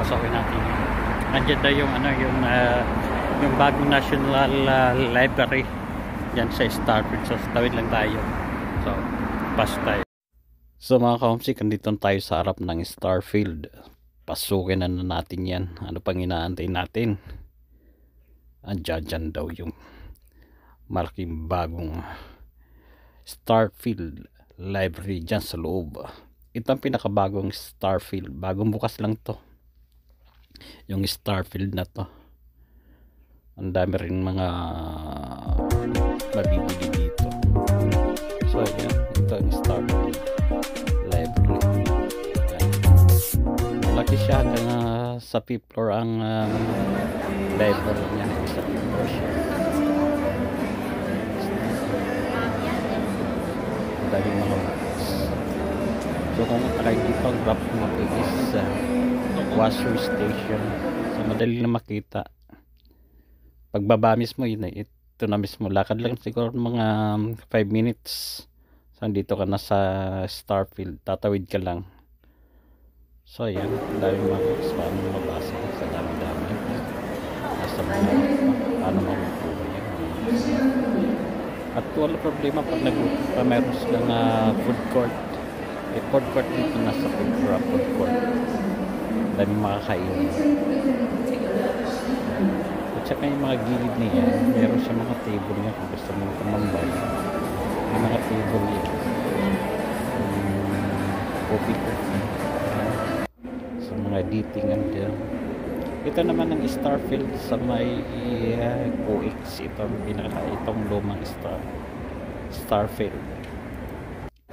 papasokin natin. Nandiyan daw yung yung bagong National Library diyan sa Starfield. So tawid lang tayo. So pass tayo. So mga ka-homesick, andito tayo sa harap ng Starfield. Pasukin na natin yan. Ano pang inaantay natin? Andyan daw yung malaking bagong Starfield Library dyan sa loob. Ito ang pinakabagong Starfield. Bagong bukas lang to, yung Starfield na to. Ang dami rin mga mabibili dito. So yan, ito ang Starfield Library. Yan. Malaki siya hanggang sa 5th floor ang library niya. Sa 5th floor siya. Ang daming mga books. So kung try dito, ang graph mo is washer station. So madali na makita. Pagbaba mismo, yun, ito na mismo. Lakad lang siguro mga 5 minutes. So dito ka na sa Starfield. Tatawid ka lang. So yan, dami mga books. Paano mabasa sa dami-dami. Nasa mga paano mabubuhay yan. At wala problema pag nagluto pa, meron silang food court. Food court dito, nasa food court. Dami makakain. At saka yung mga gilid niya, meron siya mga table niya kung gusto mo tumambay. May mga table niya. Coffee. So mga datingan dyan. Ito naman ang Starfield sa may QX. Itong lumang Starfield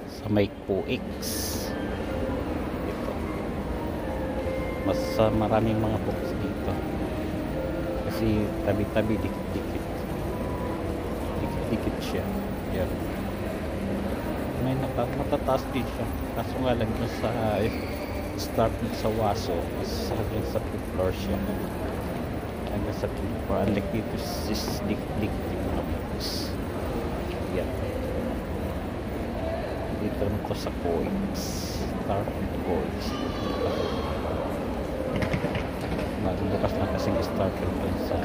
sa may QX. Ito mas maraming mga books dito kasi tabi-tabi, dikit siya. Yan. May matataas din siya, kaso nga lang sa Starfield sa Waso hanggang sa 5th floor siya, hanggang sa 5th floor. Unlike dito dik yung mga books. Yan. Dito na to sa QX, Starfield QX. Magbukas lang kasing Starfield dun sa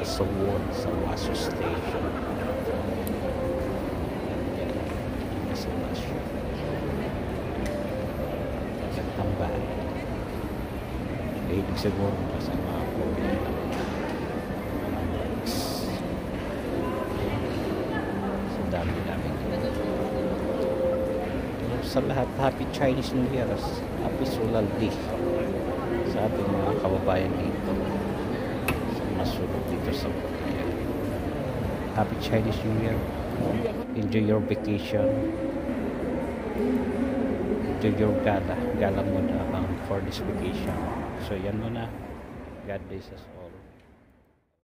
Suwon, sa Waso Station. Yan. Sa Waso. Tambay. Ibig siguro kasi mga so dami-dami. Sa lahat, Happy Chinese New Year, Happy Sulal Day sa ating mga kababayan dito sa masulog dito sa Bulacan. Happy Chinese New Year. Enjoy your vacation. Enjoy your gala mo na for this vacation. So yan muna. God bless us.